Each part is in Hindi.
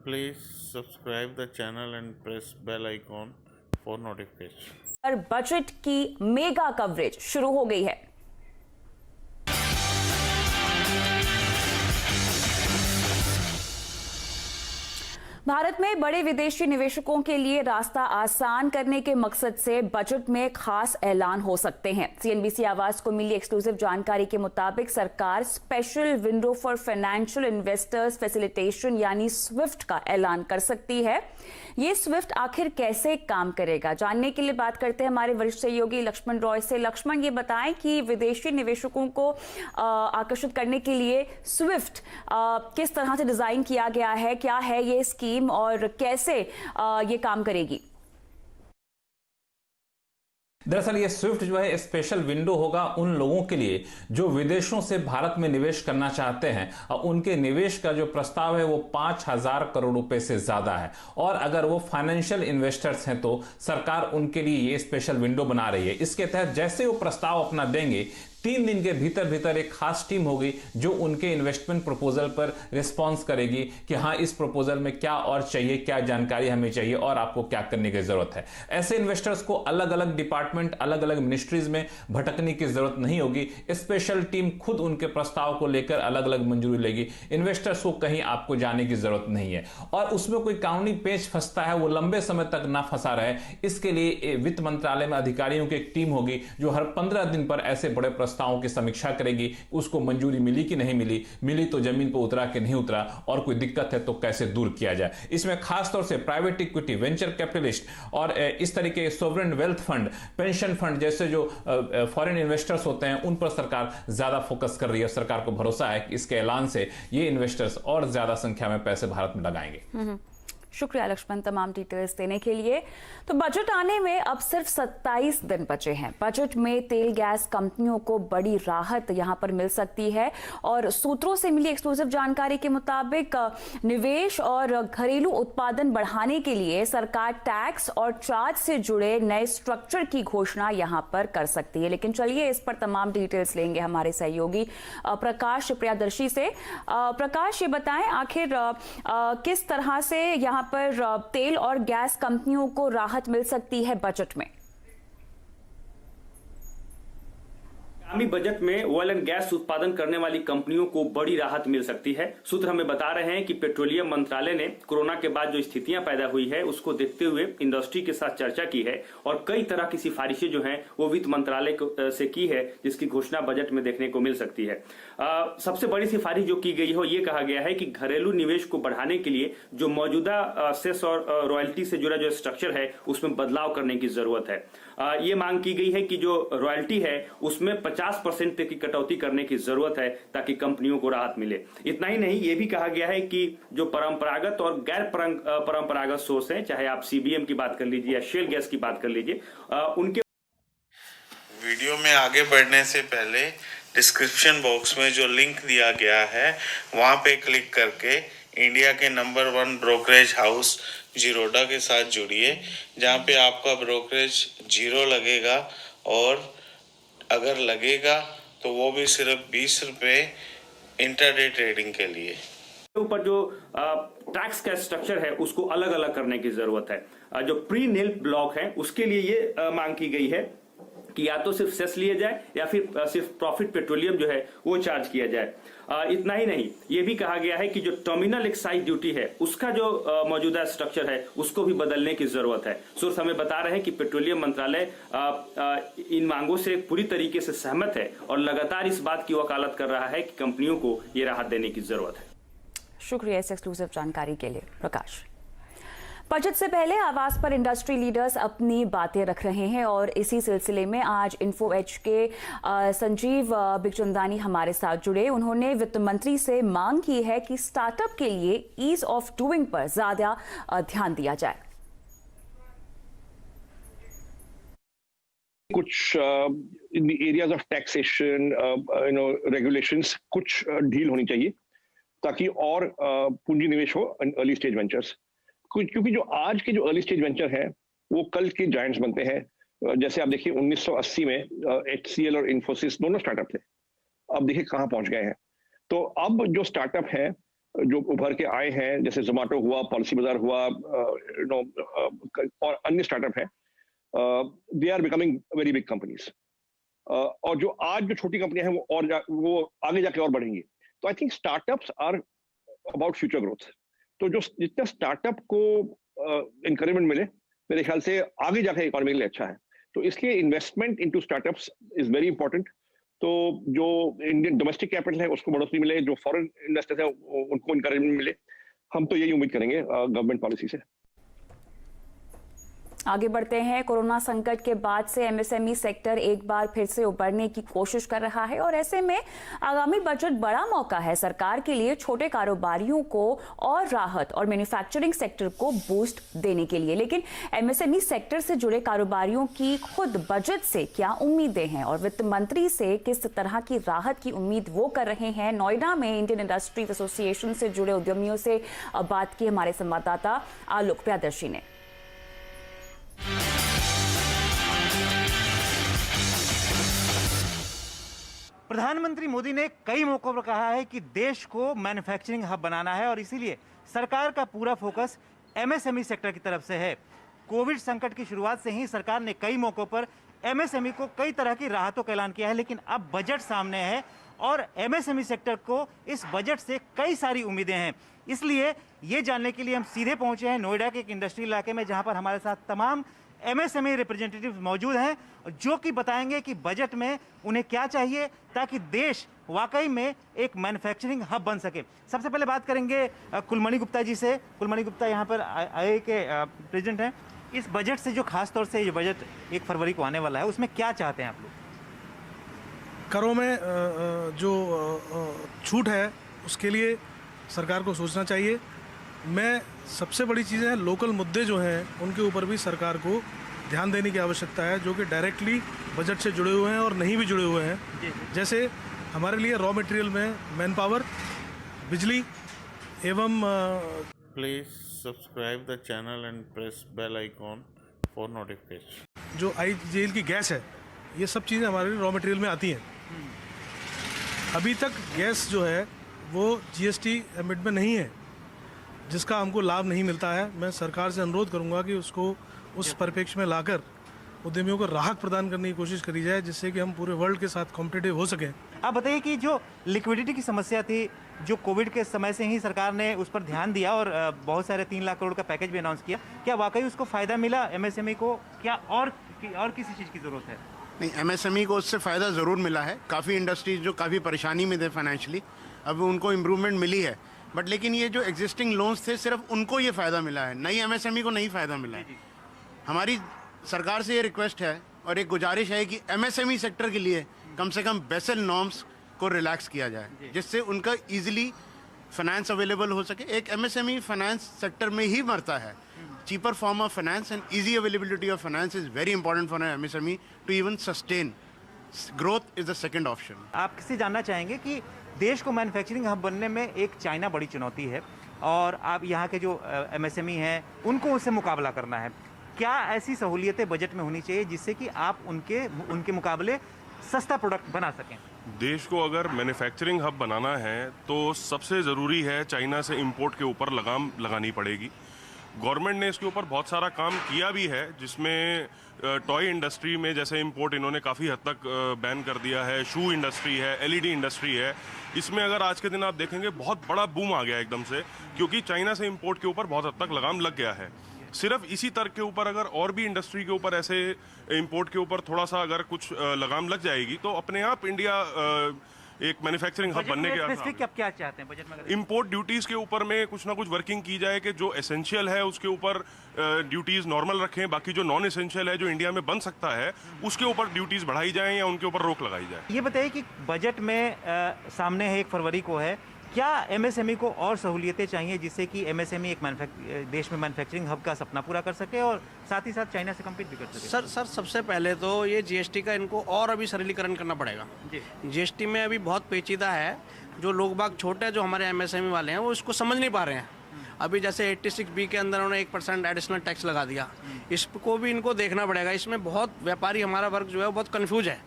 Please subscribe the channel and press bell icon for notification. और बजट की मेगा कवरेज शुरू हो गई है। भारत में बड़े विदेशी निवेशकों के लिए रास्ता आसान करने के मकसद से बजट में खास ऐलान हो सकते हैं। सीएनबीसी आवाज को मिली एक्सक्लूसिव जानकारी के मुताबिक सरकार special window for financial investors facilitation यानी स्विफ्ट का ऐलान कर सकती है। ये स्विफ्ट आखिर कैसे काम करेगा, जानने के लिए बात करते हैं हमारे वरिष्ठ सहयोगी लक्ष्मण रॉय से। लक्ष्मण, ये बताएं कि विदेशी निवेशकों को आकर्षित करने के लिए स्विफ्ट किस तरह से डिजाइन किया गया है, क्या है ये स्कीम और कैसे ये काम करेगी? दरअसल ये स्विफ्ट जो है स्पेशल विंडो होगा उन लोगों के लिए जो विदेशों से भारत में निवेश करना चाहते हैं और उनके निवेश का जो प्रस्ताव है वो 5,000 करोड़ रुपए से ज्यादा है। और अगर वो फाइनेंशियल इन्वेस्टर्स हैं तो सरकार उनके लिए ये स्पेशल विंडो बना रही है। इसके तहत जैसे वो प्रस्ताव अपना देंगे 3 दिन के भीतर एक खास टीम होगी जो उनके इन्वेस्टमेंट प्रपोजल पर रिस्पॉन्स करेगी कि हाँ, इस प्रपोजल में क्या और चाहिए, क्या जानकारी हमें चाहिए और आपको क्या करने की जरूरत है। ऐसे इन्वेस्टर्स को अलग अलग डिपार्टमेंट, अलग अलग मिनिस्ट्रीज में भटकने की जरूरत नहीं होगी। स्पेशल टीम खुद उनके प्रस्ताव को लेकर अलग अलग मंजूरी लेगी। इन्वेस्टर्स को कहीं आपको जाने की जरूरत नहीं है और उसमें कोई कानूनी पेच फंसता है वो लंबे समय तक ना फंसा रहे, इसके लिए वित्त मंत्रालय में अधिकारियों की एक टीम होगी जो हर 15 दिन पर ऐसे बड़े प्रस्तावों की समीक्षा करेगी। उसको मंजूरी मिली कि नहीं मिली, मिली तो जमीन पर उतरा कि नहीं उतरा और कोई दिक्कत है तो कैसे दूर किया जाए। इसमें खासतौर से प्राइवेट इक्विटी, वेंचर कैपिटलिस्ट और इस तरीके के sovereign wealth fund, pension fund जैसे जो फॉरेन इन्वेस्टर्स होते हैं उन पर सरकार ज्यादा फोकस कर रही है। सरकार को भरोसा है कि इसके ऐलान से ये इन्वेस्टर्स और ज्यादा संख्या में पैसे भारत में लगाएंगे। शुक्रिया लक्ष्मण तमाम डिटेल्स देने के लिए। तो बजट आने में अब सिर्फ 27 दिन बचे हैं। बजट में तेल गैस कंपनियों को बड़ी राहत यहां पर मिल सकती है और सूत्रों से मिली एक्सक्लूसिव जानकारी के मुताबिक निवेश और घरेलू उत्पादन बढ़ाने के लिए सरकार टैक्स और चार्ज से जुड़े नए स्ट्रक्चर की घोषणा यहां पर कर सकती है। लेकिन चलिए इस पर तमाम डिटेल्स लेंगे हमारे सहयोगी प्रकाश प्रियादर्शी से। प्रकाश, ये बताएं आखिर किस तरह से यहां पर तेल और गैस कंपनियों को राहत मिल सकती है बजट में? आगामी बजट में ऑयल एंड गैस उत्पादन करने वाली कंपनियों को बड़ी राहत मिल सकती है। सूत्र हमें बता रहे हैं कि पेट्रोलियम मंत्रालय ने कोरोना के बाद जो स्थितियां पैदा हुई है उसको देखते हुए इंडस्ट्री के साथ चर्चा की है और कई तरह की सिफारिशें जो हैं वो वित्त मंत्रालय से की है, जिसकी घोषणा बजट में देखने को मिल सकती है। सबसे बड़ी सिफारिश जो की गई हो, ये कहा गया है कि घरेलू निवेश को बढ़ाने के लिए जो मौजूदा सेस और रॉयल्टी से जुड़ा जो स्ट्रक्चर है उसमें बदलाव करने की जरूरत है। ये मांग की गई है कि जो रॉयल्टी है उसमें 50% तक की कटौती करने की जरूरत है ताकि कंपनियों को राहत मिले। इतना ही नहीं, ये भी कहा गया है कि जो परंपरागत और गैर परंपरागत सोर्स हैं, चाहे आप सीबीएम की बात कर लीजिए या शेल गैस की बात कर लीजिए, उनके वीडियो में आगे बढ़ने से पहले डिस्क्रिप्शन बॉक्स में जो लिंक दिया गया है वहां पे क्लिक करके इंडिया के नंबर 1 ब्रोकरेज हाउस जीरोडा के साथ जुड़िए, जहां पे आपका ब्रोकरेज 0 लगेगा और अगर लगेगा तो वो भी सिर्फ 20 रुपये इंटरडे ट्रेडिंग के लिए। ऊपर जो टैक्स का स्ट्रक्चर है उसको अलग अलग करने की जरूरत है। जो प्री नील ब्लॉक है उसके लिए ये मांग की गई है कि या तो सिर्फ सेस लिए जाए या फिर सिर्फ प्रॉफिट पेट्रोलियम जो है वो चार्ज किया जाए। इतना ही नहीं, ये भी कहा गया है कि जो टर्मिनल एक्साइज ड्यूटी है उसका जो मौजूदा स्ट्रक्चर है उसको भी बदलने की जरूरत है। सोर्स हमें बता रहे हैं कि पेट्रोलियम मंत्रालय इन मांगों से पूरी तरीके से सहमत है और लगातार इस बात की वकालत कर रहा है कि कंपनियों को ये राहत देने की जरूरत है। शुक्रिया इस एक्सक्लूसिव जानकारी के लिए प्रकाश। बजट से पहले आवाज पर इंडस्ट्री लीडर्स अपनी बातें रख रहे हैं और इसी सिलसिले में आज इन्फो एज के संजीव बिगचंदानी हमारे साथ जुड़े। उन्होंने वित्त मंत्री से मांग की है कि स्टार्टअप के लिए ईज ऑफ डूइंग पर ज्यादा ध्यान दिया जाए। कुछ in the areas of taxation regulations कुछ ढील होनी चाहिए ताकि और पूंजी निवेश हो अर्ली स्टेज वेंचर्स, क्योंकि जो आज के जो अर्ली स्टेज वेंचर है वो कल के जायंट्स बनते हैं। जैसे आप देखिए 1980 में HCL और इन्फोसिस दोनों स्टार्टअप थे, अब देखिए कहाँ पहुंच गए हैं। तो अब जो स्टार्टअप है जो उभर के आए हैं, जैसे जोमेटो हुआ, पॉलिसी बाजार हुआ, और अन्य स्टार्टअप है, they are becoming very big companies. और जो आज जो छोटी कंपनियां हैं वो आगे जाके और बढ़ेंगी। तो I think startups are about future growth. तो जो जितना स्टार्टअप को इनकरेजमेंट मिले, मेरे ख्याल से आगे जाके इकोनॉमी के लिए अच्छा है। तो इसलिए investment into startups is very important. तो जो इंडियन डोमेस्टिक कैपिटल है उसको बढ़ोतरी मिले, जो फॉरेन इन्वेस्टर्स है उनको इनकरेजमेंट मिले। हम तो यही उम्मीद करेंगे गवर्नमेंट पॉलिसी से। आगे बढ़ते हैं। कोरोना संकट के बाद से एमएसएमई सेक्टर एक बार फिर से उभरने की कोशिश कर रहा है और ऐसे में आगामी बजट बड़ा मौका है सरकार के लिए छोटे कारोबारियों को और राहत और मैन्युफैक्चरिंग सेक्टर को बूस्ट देने के लिए। लेकिन एमएसएमई सेक्टर से जुड़े कारोबारियों की खुद बजट से क्या उम्मीदें हैं और वित्त मंत्री से किस तरह की राहत की उम्मीद वो कर रहे हैं? नोएडा में इंडियन इंडस्ट्री एसोसिएशन से जुड़े उद्यमियों से बात की हमारे संवाददाता आलोक प्रियदर्शी ने। प्रधानमंत्री मोदी ने कई मौकों पर कहा है कि देश को मैन्युफैक्चरिंग हब बनाना है और इसीलिए सरकार का पूरा फोकस एमएसएमई सेक्टर की तरफ से है। कोविड संकट की शुरुआत से ही सरकार ने कई मौकों पर एमएसएमई को कई तरह की राहतों का ऐलान किया है, लेकिन अब बजट सामने है और एमएसएमई सेक्टर को इस बजट से कई सारी उम्मीदें हैं। इसलिए ये जानने के लिए हम सीधे पहुंचे हैं नोएडा के एक इंडस्ट्री इलाके में, जहां पर हमारे साथ तमाम एमएसएमई रिप्रेजेंटेटिव मौजूद हैं जो कि बताएंगे कि बजट में उन्हें क्या चाहिए ताकि देश वाकई में एक मैन्युफैक्चरिंग हब बन सके। सबसे पहले बात करेंगे कुलमणि गुप्ता जी से। कुलमणि गुप्ता यहाँ पर आईआईए के प्रेसिडेंट हैं। इस बजट से जो खास तौर से ये बजट 1 फरवरी को आने वाला है, उसमें क्या चाहते हैं आप लोग? करों में जो छूट है उसके लिए सरकार को सोचना चाहिए। मैं सबसे बड़ी चीज़ें हैं, लोकल मुद्दे जो हैं उनके ऊपर भी सरकार को ध्यान देने की आवश्यकता है, जो कि डायरेक्टली बजट से जुड़े हुए हैं और नहीं भी जुड़े हुए हैं। जैसे हमारे लिए रॉ मटेरियल में मैन पावर, बिजली एवं please subscribe the channel and press bell icon for notification. जो IGL की गैस है, ये सब चीज़ें हमारे लिए रॉ मटेरियल में आती हैं। अभी तक गैस जो है वो GST एम्बिट में नहीं है, जिसका हमको लाभ नहीं मिलता है। मैं सरकार से अनुरोध करूंगा कि उसको उस परिप्रेक्ष्य में लाकर उद्यमियों को राहत प्रदान करने की कोशिश करी जाए, जिससे कि हम पूरे वर्ल्ड के साथ कॉम्पिटिटिव हो सकें। आप बताइए कि जो लिक्विडिटी की समस्या थी, जो कोविड के समय से ही सरकार ने उस पर ध्यान दिया और बहुत सारे 3 लाख करोड़ का पैकेज भी अनाउंस किया, क्या वाकई उसको फ़ायदा मिला एमएसएमई को? क्या और किसी चीज़ की ज़रूरत है? नहीं, एमएसएमई को उससे फ़ायदा ज़रूर मिला है। काफ़ी इंडस्ट्रीज जो काफ़ी परेशानी में थे फाइनेंशियली, अब उनको इम्प्रूवमेंट मिली है। बट लेकिन ये जो एग्जिस्टिंग लोन्स थे, सिर्फ उनको ये फ़ायदा मिला है, नई एमएसएमई को नहीं फ़ायदा मिला है। हमारी सरकार से ये रिक्वेस्ट है और एक गुजारिश है कि एमएसएमई सेक्टर के लिए कम से कम बेसल नॉर्म्स को रिलैक्स किया जाए, जिससे उनका ईजिली फाइनेंस अवेलेबल हो सके। एक एमएसएमई फाइनेंस सेक्टर में ही मरता है। Cheaper form of finance and easy availability of finance is very important for MSME to even sustain growth is the second option. आप किससे जानना चाहेंगे कि देश को मैन्युफैक्चरिंग हब बनने में एक चाइना बड़ी चुनौती है और आप यहाँ के जो एमएसएमई हैं उनको उससे मुकाबला करना है। क्या ऐसी सहूलियतें बजट में होनी चाहिए जिससे कि आप उनके मुकाबले सस्ता प्रोडक्ट बना सकें? देश को अगर मैन्युफैक्चरिंग हब बनाना है तो सबसे ज़रूरी है चाइना से इंपोर्ट के ऊपर लगाम लगानी पड़ेगी। गवर्नमेंट ने इसके ऊपर बहुत सारा काम किया भी है, जिसमें टॉय इंडस्ट्री में जैसे इंपोर्ट इन्होंने काफ़ी हद तक बैन कर दिया है। शू इंडस्ट्री है, LED इंडस्ट्री है, इसमें अगर आज के दिन आप देखेंगे बहुत बड़ा बूम आ गया एकदम से, क्योंकि चाइना से इंपोर्ट के ऊपर बहुत हद तक लगाम लग गया है। सिर्फ इसी तर्क के ऊपर अगर और भी इंडस्ट्री के ऊपर ऐसे इंपोर्ट के ऊपर थोड़ा सा अगर कुछ लगाम लग जाएगी तो अपने आप इंडिया एक मैन्युफैक्चरिंग हब बनने के स्पेसिफिक आप क्या चाहते हैं बजट में? इंपोर्ट ड्यूटीज़ के ऊपर में कुछ ना कुछ वर्किंग की जाए कि जो एसेंशियल है उसके ऊपर ड्यूटीज़ नॉर्मल रखें, बाकी जो नॉन एसेंशियल है जो इंडिया में बन सकता है उसके ऊपर ड्यूटीज़ बढ़ाई जाएं या उनके ऊपर रोक लगाई जाए। ये बताइए कि बजट में सामने है 1 फरवरी को है, क्या एमएसएमई को और सहूलियतें चाहिए जिससे कि एमएसएमई एक देश में मैन्युफैक्चरिंग हब का सपना पूरा कर सके और साथ ही साथ चाइना से कम्पीट भी कर सके? सर सबसे पहले तो ये GST का इनको और अभी सरलीकरण करना पड़ेगा। GST में अभी बहुत पेचीदा है, जो लोग बाग छोटे जो हमारे एमएसएमई वाले हैं वो इसको समझ नहीं पा रहे हैं। अभी जैसे 86B के अंदर उन्होंने 1% एडिशनल टैक्स लगा दिया, इसको भी इनको देखना पड़ेगा। इसमें बहुत व्यापारी हमारा वर्ग जो है वो बहुत कन्फ्यूज है।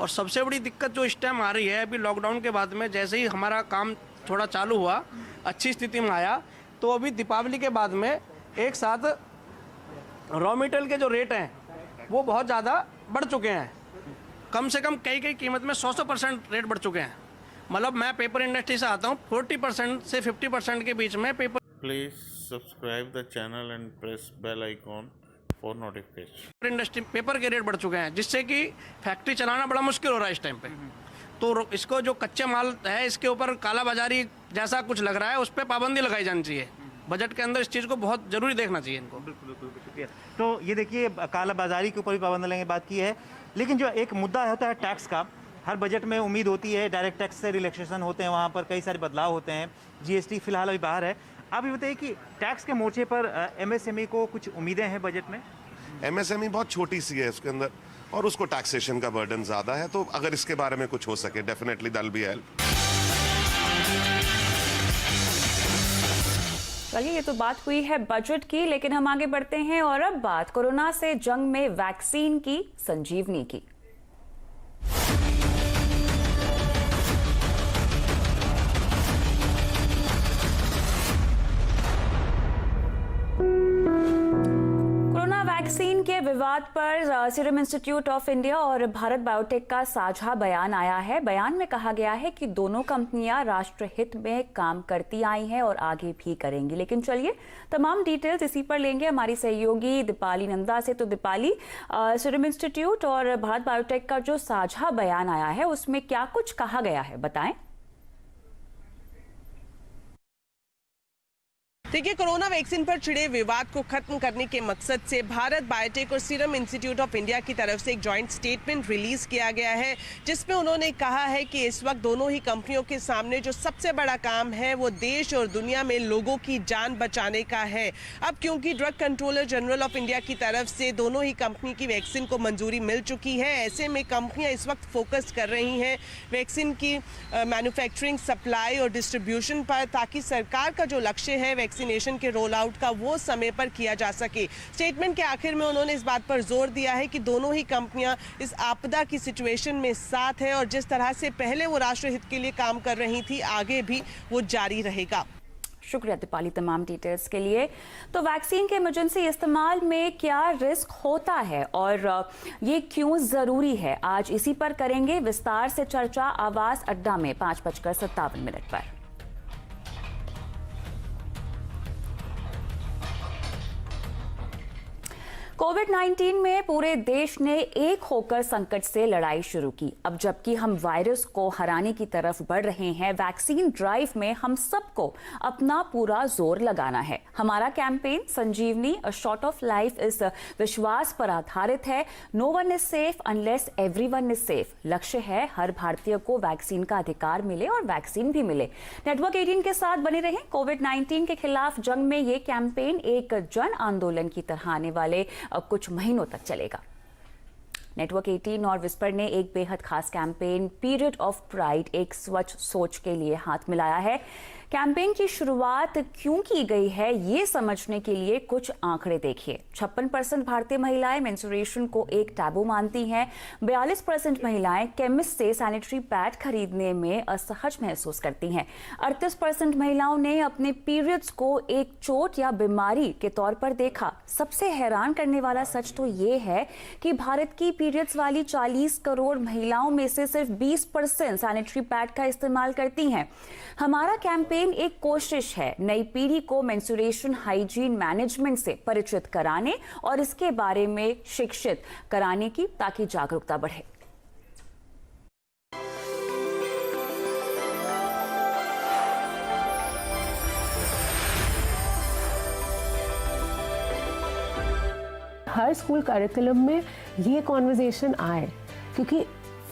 और सबसे बड़ी दिक्कत जो इस टाइम आ रही है, अभी लॉकडाउन के बाद में जैसे ही हमारा काम थोड़ा चालू हुआ अच्छी स्थिति में आया, तो अभी दीपावली के बाद में एक साथ रॉ मटेरियल के जो रेट हैं वो बहुत ज़्यादा बढ़ चुके हैं। कम से कम कई कीमत में 100% रेट बढ़ चुके हैं। मतलब मैं पेपर इंडस्ट्री से आता हूँ, 40% से 50% के बीच में paper. Please subscribe the channel and press bell icon for notification. Industry paper के रेट बढ़ चुके हैं, जिससे कि फैक्ट्री चलाना बड़ा मुश्किल हो रहा है इस टाइम पे। तो इसको जो कच्चे माल है इसके ऊपर कालाबाजारी जैसा कुछ लग रहा है, उस पर पाबंदी लगाई जानी चाहिए। बजट के अंदर इस चीज़ को बहुत जरूरी देखना चाहिए इनको। बिल्कुल शुक्रिया। तो ये देखिए, कालाबाजारी के ऊपर भी पाबंदी लगने की बात की है, लेकिन जो एक मुद्दा होता है टैक्स का, हर बजट में उम्मीद होती है डायरेक्ट टैक्स से रिलैक्सेशन होते हैं, वहाँ पर कई सारे बदलाव होते हैं। जीएसटी फिलहाल अभी बाहर है। आप ये बताइए कि टैक्स के मोर्चे पर एमएसएमई को कुछ उम्मीदें हैं बजट में? एमएसएमई बहुत छोटी सी है उसके अंदर, और उसको टैक्सेशन का बर्डन ज़्यादा है, तो अगर इसके बारे में कुछ हो सके definitely that will be help. चलिए, ये तो बात हुई है बजट की, लेकिन हम आगे बढ़ते हैं और अब बात कोरोना से जंग में वैक्सीन की संजीवनी की। वैक्सीन के विवाद पर सीरम इंस्टीट्यूट ऑफ इंडिया और भारत बायोटेक का साझा बयान आया है। बयान में कहा गया है कि दोनों कंपनियां राष्ट्र हित में काम करती आई हैं और आगे भी करेंगी। लेकिन चलिए, तमाम डिटेल्स इसी पर लेंगे हमारी सहयोगी दीपाली नंदा से। तो दीपाली, सीरम इंस्टीट्यूट और भारत बायोटेक का जो साझा बयान आया है उसमें क्या कुछ कहा गया है, बताएं। देखिए, कोरोना वैक्सीन पर छिड़े विवाद को खत्म करने के मकसद से भारत बायोटेक और सीरम इंस्टीट्यूट ऑफ इंडिया की तरफ से एक जॉइंट स्टेटमेंट रिलीज किया गया है, जिसमें उन्होंने कहा है कि इस वक्त दोनों ही कंपनियों के सामने जो सबसे बड़ा काम है वो देश और दुनिया में लोगों की जान बचाने का है। अब क्योंकि drug controller general of India की तरफ से दोनों ही कंपनी की वैक्सीन को मंजूरी मिल चुकी है, ऐसे में कंपनियां इस वक्त फोकस कर रही हैं वैक्सीन की मैन्युफैक्चरिंग, सप्लाई और डिस्ट्रीब्यूशन पर, ताकि सरकार का जो लक्ष्य है वैक्सीनेशन के रोल आउट का वो समय पर किया जा सके। स्टेटमेंट के आखिर में उन्होंने इस बात पर जोर दिया है कि दोनों ही कंपनियां इस आपदा की सिचुएशन में साथ हैं और जिस तरह से पहले वो राष्ट्र हित के लिए काम कर रही थी, आगे भी वो जारी रहेगा। शुक्रिया दीपाली तमाम डिटेल्स के लिए। तो वैक्सीन के इमरजेंसी इस्तेमाल में क्या रिस्क होता है और ये क्यों जरूरी है, आज इसी पर करेंगे विस्तार से चर्चा आवाज अड्डा में 5:57 पर। कोविड-19 में पूरे देश ने एक होकर संकट से लड़ाई शुरू की। अब जबकि हम वायरस को हराने की तरफ बढ़ रहे हैं, वैक्सीन ड्राइव में हम सबको अपना पूरा जोर लगाना है। हमारा campaign Sanjeevani a shot of life इस विश्वास पर आधारित है, no one is safe unless everyone is safe. लक्ष्य है हर भारतीय को वैक्सीन का अधिकार मिले और वैक्सीन भी मिले। नेटवर्क 18 के साथ बने रहें। कोविड-19 के खिलाफ जंग में ये कैंपेन एक जन आंदोलन की तरह आने वाले कुछ महीनों तक चलेगा। नेटवर्क 18 और विस्पर ने एक बेहद खास कैंपेन पीरियड ऑफ प्राइड, एक स्वच्छ सोच के लिए हाथ मिलाया है। कैंपेन की शुरुआत क्यों की गई है, ये समझने के लिए कुछ आंकड़े देखिए। 56% भारतीय महिलाएं मेंस्ट्रुएशन को एक टैबू मानती हैं। 42% महिलाएं केमिस्ट से सैनिटरी पैड खरीदने में असहज महसूस करती हैं। 38% महिलाओं ने अपने पीरियड्स को एक चोट या बीमारी के तौर पर देखा। सबसे हैरान करने वाला सच तो ये है कि भारत की पीरियड्स वाली 40 करोड़ महिलाओं में से सिर्फ 20% सैनिटरी पैड का इस्तेमाल करती हैं। हमारा कैंपेन एक कोशिश है नई पीढ़ी को मेंस्ट्रुएशन हाइजीन मैनेजमेंट से परिचित कराने और इसके बारे में शिक्षित कराने की, ताकि जागरूकता बढ़े। हर स्कूल करिकुलम में ये कॉन्वर्जेशन आए, क्योंकि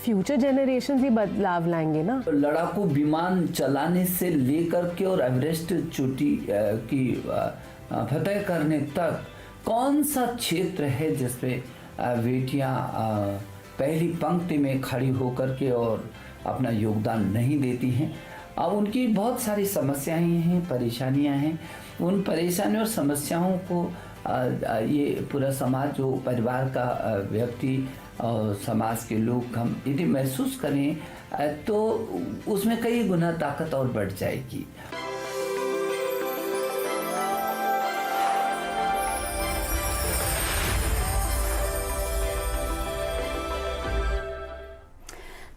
फ्यूचर जनरेशन भी बदलाव लाएंगे ना। लड़ाकू विमान चलाने से लेकर के और एवरेस्ट चोटी की फतह करने तक कौन सा क्षेत्र है जिसमें बेटियां पहली पंक्ति में खड़ी होकर के और अपना योगदान नहीं देती हैं। अब उनकी बहुत सारी समस्याएं हैं, परेशानियां हैं। उन परेशानियों और समस्याओं को ये पूरा समाज, जो परिवार का व्यक्ति और समाज के लोग हम यदि महसूस करें तो उसमें कई गुना ताकत और बढ़ जाएगी।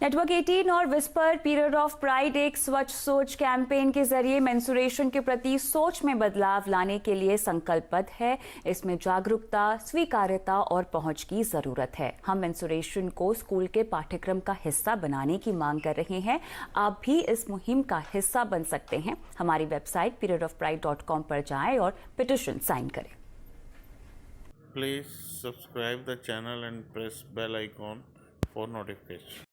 नेटवर्क 18 और विस्पर पीरियड ऑफ प्राइड एक स्वच्छ सोच कैंपेन के जरिए मेंस्ट्रुएशन के प्रति सोच में बदलाव लाने के लिए संकल्पबद्ध है। इसमें जागरूकता, स्वीकार्यता और पहुंच की जरूरत है। हम मेंस्ट्रुएशन को स्कूल के पाठ्यक्रम का हिस्सा बनाने की मांग कर रहे हैं। आप भी इस मुहिम का हिस्सा बन सकते हैं। हमारी वेबसाइट periodofpride.com पर जाएं और पिटीशन साइन करें। Please subscribe the channel and press bell icon for notification.